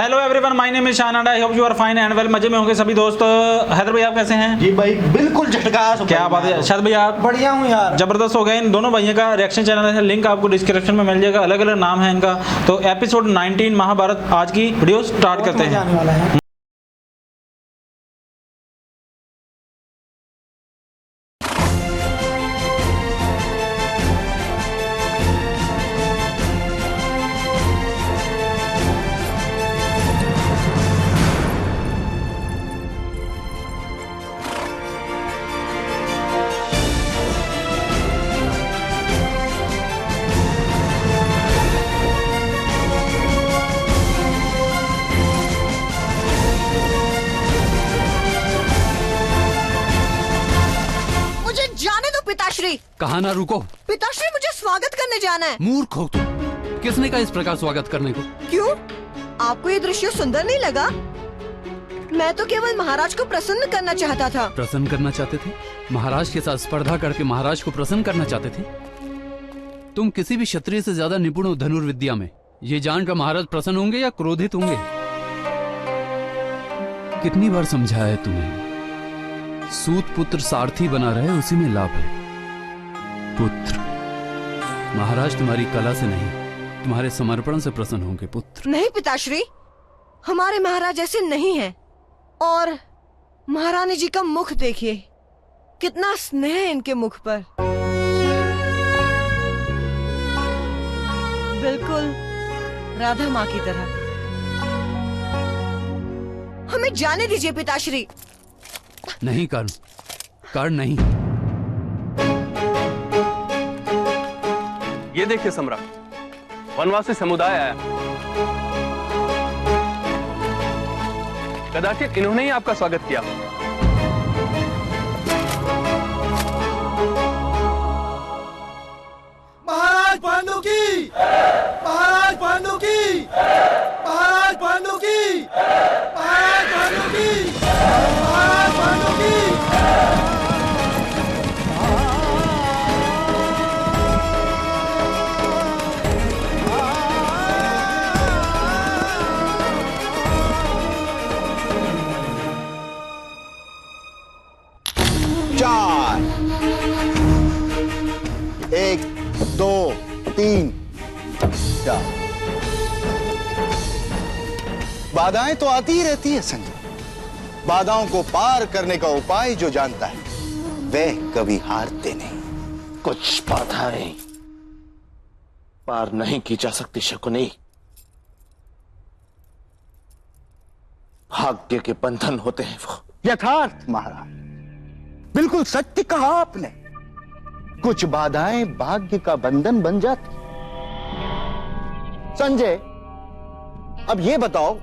Hello everyone, my name is Shan, I hope you are fine and well. मजे में होंगे सभी दोस्त। हैदर भाई आप कैसे हैं? जी भाई बिल्कुल झटकास। क्या बात है। शायद भाई आप बढ़िया हूँ यार। जबरदस्त हो गए। इन दोनों भाइयों का रिएक्शन चैनल है, लिंक आपको डिस्क्रिप्शन में मिल जाएगा। अलग अलग नाम है इनका। तो एपिसोड 19 महाभारत आज की वीडियो स्टार्ट करते हैं। आने वाला है। पिताश्री कहाँ ना रुको। पिताश्री मुझे स्वागत करने जाना है। मूर्ख हो तुम। किसने कहा इस प्रकार स्वागत करने को? क्यों, आपको ये दृश्य सुंदर नहीं लगा? मैं तो केवल महाराज को प्रसन्न करना चाहता था। प्रसन्न करना चाहते थे? महाराज के साथ स्पर्धा करके महाराज को प्रसन्न करना चाहते थे? तुम किसी भी क्षत्रिय से ज्यादा निपुण हो धनुर्विद्या में। ये जानकर महाराज प्रसन्न होंगे या क्रोधित होंगे? कितनी बार समझाया है तुम्हें? सूत पुत्र सारथी बना रहे, उसी में लाभ है। पुत्र, महाराज तुम्हारी कला से नहीं तुम्हारे समर्पण से प्रसन्न होंगे पुत्र। नहीं पिताश्री, हमारे महाराज ऐसे नहीं हैं। और महारानी जी का मुख देखिए, कितना स्नेह है इनके मुख पर। बिल्कुल राधा माँ की तरह। हमें जाने दीजिए पिताश्री। नहीं कर्ण नहीं। ये देखिए सम्राट, वनवासी समुदाय आया। कदाचित इन्होंने ही आपका स्वागत किया। महाराज पांडु की, महाराज पांडु की, महाराज पांडु की, महाराज पांडु की, महाराज पांडु की। चार, 1 2 3 4। बाधाएं तो आती ही रहती है संजय। बाधाओं को पार करने का उपाय जो जानता है वह कभी हारते नहीं। कुछ बाधाएं पार नहीं की जा सकती शकुनी। भाग्य के बंधन होते हैं वो। यथार्थ महाराज, बिल्कुल सत्य कहा आपने। कुछ बाधाएं भाग्य का बंधन बन जाती। संजय, अब ये बताओ,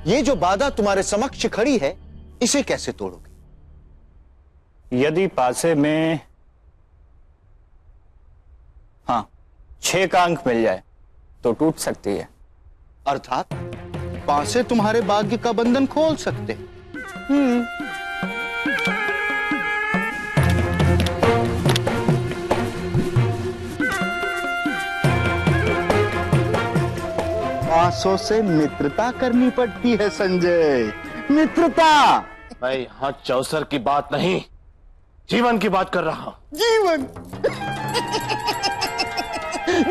ये जो बाधा तुम्हारे समक्ष खड़ी है इसे कैसे तोड़ोगे? यदि पासे में 6 का अंक मिल जाए तो टूट सकती है। अर्थात पासे तुम्हारे भाग्य का बंधन खोल सकते हैं। पासों से मित्रता करनी पड़ती है संजय, मित्रता। मैं यहां चौसर की बात नहीं, जीवन की बात कर रहा हूं। जीवन,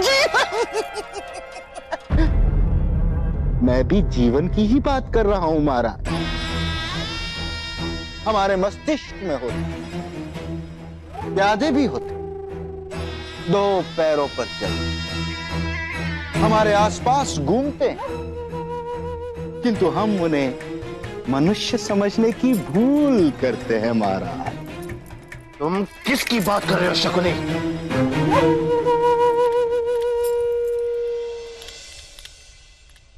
जीवन। मैं भी जीवन की ही बात कर रहा हूं महाराज। हमारे मस्तिष्क में होते, प्यादे भी होते, 2 पैरों पर चलते, हमारे आसपास घूमते हैं, किंतु हम उन्हें मनुष्य समझने की भूल करते हैं महाराज। तुम किसकी बात कर रहे हो शकुनी?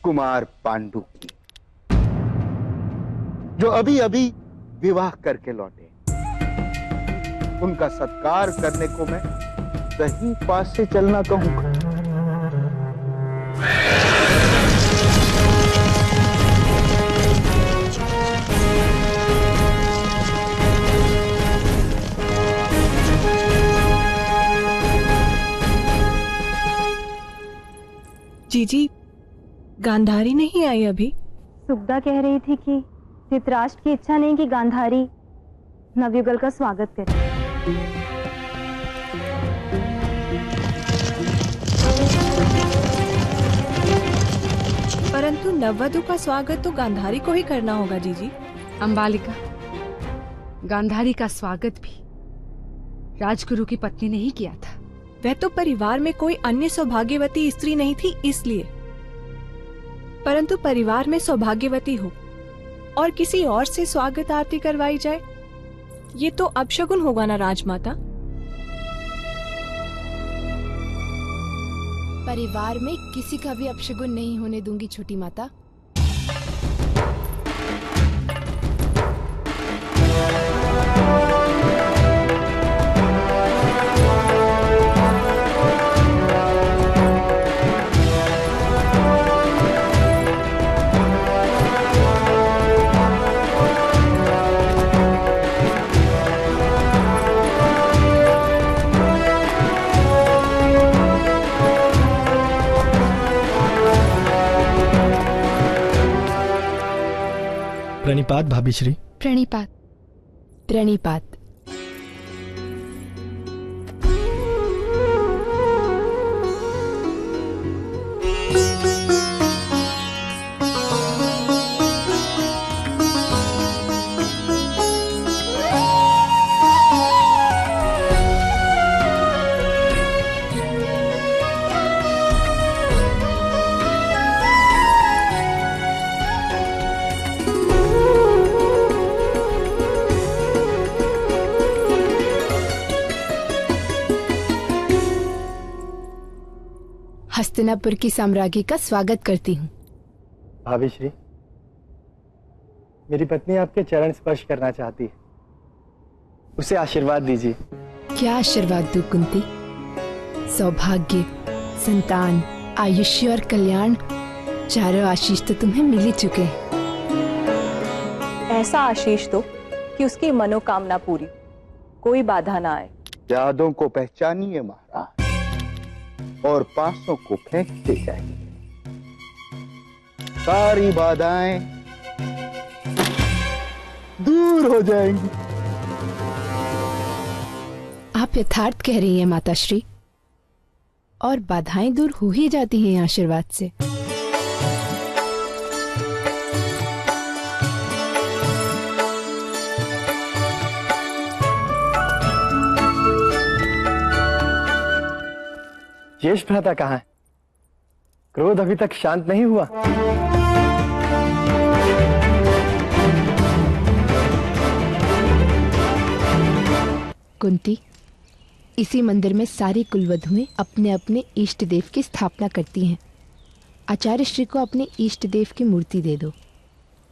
कुमार पांडु की, जो अभी अभी विवाह करके लौटे। उनका सत्कार करने को मैं सही पास से चलना कहूंगा। जीजी, गांधारी नहीं आई अभी? सुगदा कह रही थी कि धृतराष्ट्र की इच्छा नहीं कि गांधारी नवयुगल का स्वागत करे। परंतु नववधु का स्वागत तो गांधारी को ही करना होगा जीजी। अंबालिका, गांधारी का स्वागत भी राजगुरु की पत्नी ने ही किया था। वह तो परिवार में कोई अन्य सौभाग्यवती स्त्री नहीं थी इसलिए, परंतु परिवार में सौभाग्यवती हो और किसी और से स्वागत आरती करवाई जाए, ये तो अपशगुन होगा ना राजमाता। परिवार में किसी का भी अपशगुन नहीं होने दूंगी छोटी माता। प्रणिपात भाभी श्री। प्रणिपात प्रणिपात। हस्तिनापुर की साम्राज्ञी का स्वागत करती हूँ। भाभी श्री, मेरी पत्नी आपके चरण स्पर्श करना चाहती है, उसे आशीर्वाद दीजिए। क्या आशीर्वाद दूं कुंती? सौभाग्य, संतान, आयुष्य और कल्याण, चारों आशीष तो तुम्हें मिल ही चुके हैं। ऐसा आशीष दो कि उसकी मनोकामना पूरी, कोई बाधा ना आए। यादों को पहचानिए महाराज और पासों को फेंकते जाइए। सारी बाधाएं दूर हो जाएंगी। आप यथार्थ कह रही हैं माताश्री, और बाधाएं दूर हो ही जाती हैं आशीर्वाद से। ज्येष्ठ भ्राता कहाँ है? क्रोध अभी तक शांत नहीं हुआ। कुंती, इसी मंदिर में सारी कुलवधुएं अपने अपने इष्ट देव की स्थापना करती हैं। आचार्य श्री को अपने इष्ट देव की मूर्ति दे दो,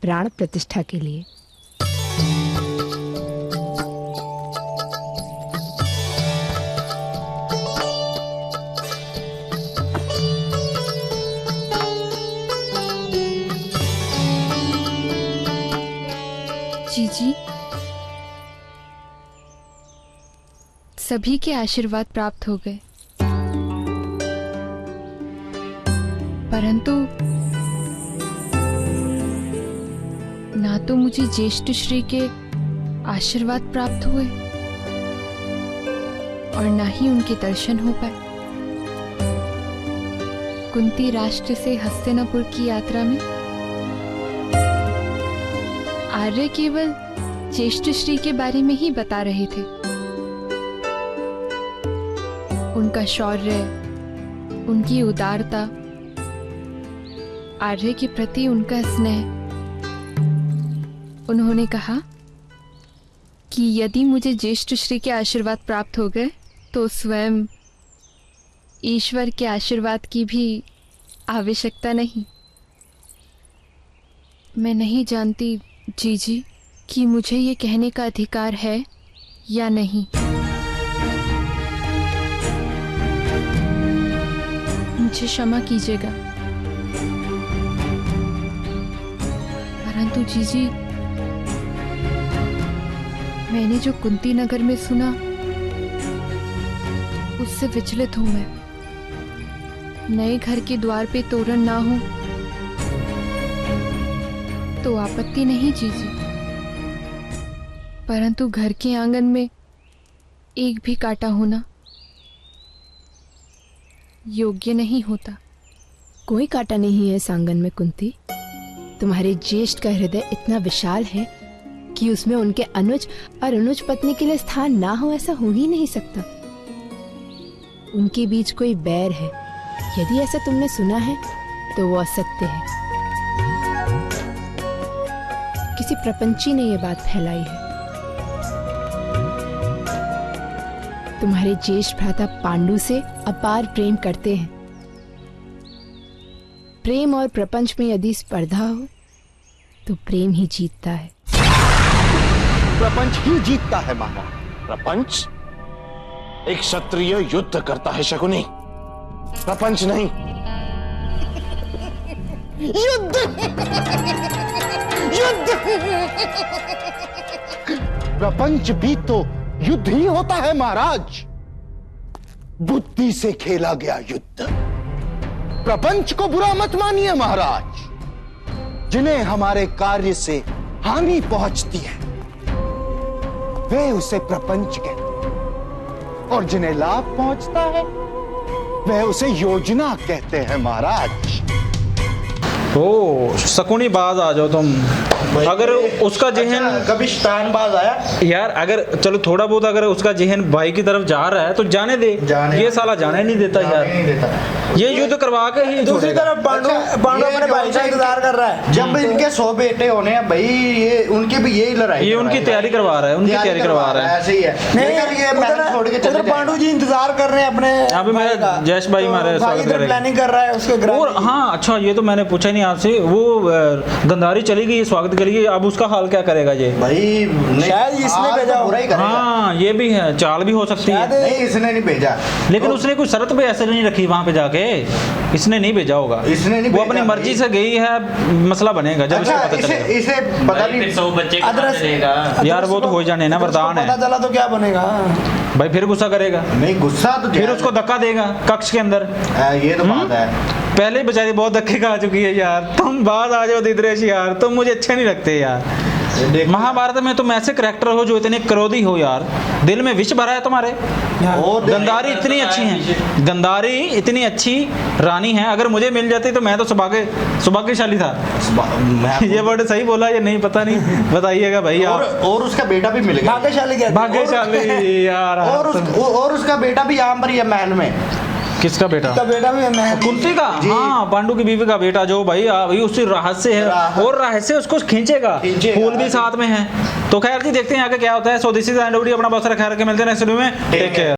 प्राण प्रतिष्ठा के लिए। जीजी, सभी के आशीर्वाद प्राप्त हो गए, परंतु ना तो मुझे ज्येष्ठ श्री के आशीर्वाद प्राप्त हुए और ना ही उनके दर्शन हो पाए। कुंती राष्ट्र से हस्तिनापुर की यात्रा में आर्य केवल ज्येष्ठ श्री के बारे में ही बता रहे थे। उनका शौर्य, उनकी उदारता, आर्य के प्रति उनका स्नेह। उन्होंने कहा कि यदि मुझे ज्येष्ठ श्री के आशीर्वाद प्राप्त हो गए तो स्वयं ईश्वर के आशीर्वाद की भी आवश्यकता नहीं। मैं नहीं जानती जीजी कि मुझे ये कहने का अधिकार है या नहीं। मुझे क्षमा कीजिएगा, परंतु जीजी, मैंने जो कुंती नगर में सुना उससे विचलित हूं मैं। नए घर के द्वार पे तोरण ना हो तो आपत्ति नहीं जीजी, परंतु घर के आंगन में एक भी कांटा होना योग्य नहीं होता। कोई कांटा नहीं है इस आंगन में कुंती। तुम्हारे ज्येष्ठ का हृदय इतना विशाल है कि उसमें उनके अनुज और अनुज पत्नी के लिए स्थान ना हो, ऐसा हो ही नहीं सकता। उनके बीच कोई बैर है, यदि ऐसा तुमने सुना है तो वो असत्य है। किसी प्रपंची ने ये बात फैलाई है। तुम्हारे ज्येष्ठ भ्राता पांडु से अपार प्रेम करते हैं। प्रेम और प्रपंच में यदि स्पर्धा हो तो प्रेम ही जीतता है। प्रपंच ही जीतता है महाराज। प्रपंच? एक क्षत्रिय युद्ध करता है शकुनी, प्रपंच नहीं। युद्ध युद्ध प्रपंच भी तो युद्ध ही होता है महाराज, बुद्धि से खेला गया युद्ध। प्रपंच को बुरा मत मानिए महाराज। जिन्हें हमारे कार्य से हानि पहुंचती है वे उसे प्रपंच कहते हैं, और जिन्हें लाभ पहुंचता है वे उसे योजना कहते हैं महाराज। ओ शकुनी बाज आ जाओ तुम। अगर उसका जहन कभी शैतान बाज आया यार, अगर चलो थोड़ा बहुत अगर उसका जहन भाई की तरफ जा रहा है तो जाने दे। ये साला जाने नहीं देता यार। ये युद्ध करवा के ही दूसरी तरफ पांडु अपने भाई का इंतजार कर रहा है। जब इनके 100 बेटे होने हैं भाई, ये उनकी भी यही लड़ाई, ये उनकी तैयारी करवा रहा है, उनकी तैयारी करवा रहा है। ऐसे ही है। नहीं ये महल छोड़ के चले, पांडु जी इंतजार कर रहे हैं अपने। अभी मेरा जयेश भाई हमारे स्वागत करेगा, प्लानिंग कर रहा है उसके। और हाँ अच्छा, ये तो मैंने पूछा नहीं आपसे, वो गंधारी चली गई स्वागत के लिए, अब उसका हाल क्या करेगा ये भाई? शायद इसने भेजा बुरा ही करेगा। हाँ ये भी है, चाल भी हो सकती है। नहीं इसने नहीं भेजा, लेकिन उसने कोई शर्त भी ऐसे नहीं रखी वहां पे जाके, इसने नहीं भेजा होगा। इसने नहीं, वो अपनी मर्जी से गई है, मसला बनेगा जब अच्छा, इसको पता चलेगा। इसे पता नहीं 100 बच्चे कहाँ यार वो तो हो जाने ना, वरदान है। पता चला तो क्या बनेगा भाई? फिर गुस्सा करेगा। नहीं गुस्सा तो फिर उसको धक्का देगा कक्ष के अंदर। ये तो बात है। पहले ही बेचारी बहुत धक्के खा चुकी है यार। तुम बात आ जाओ दिद्रेश यार, तुम मुझे अच्छे नहीं लगते यार। महाभारत में तुम ऐसे करेक्टर हो जो इतने क्रोधी हो यार, दिल में विष भरा है तुम्हारे। गंधारी इतनी अच्छी है, गंधारी इतनी अच्छी रानी है, अगर मुझे मिल जाती तो मैं तो सौभाग्यशाली था। ये वर्ड सही बोला या नहीं पता नहीं, बताइएगा भाई आप। और उसका बेटा भी मिल गया। भाग्यशाली यार। और उसका बेटा भी यहाँ पर ही है महल में। किसका बेटा? उसका बेटा भी है कुंती का। हाँ पांडु की बीवी का बेटा, जो भाई अभी उससे रहस्य है, और रहस्य उसको खींचेगा। फूल भी साथ में है। तो खैर जी देखते हैं आगे क्या होता है। सो दिस इज एंड अपना बहुत सारा ख्याल रखें, मिलते हैं नेक्स्ट वीडियो में। Take care.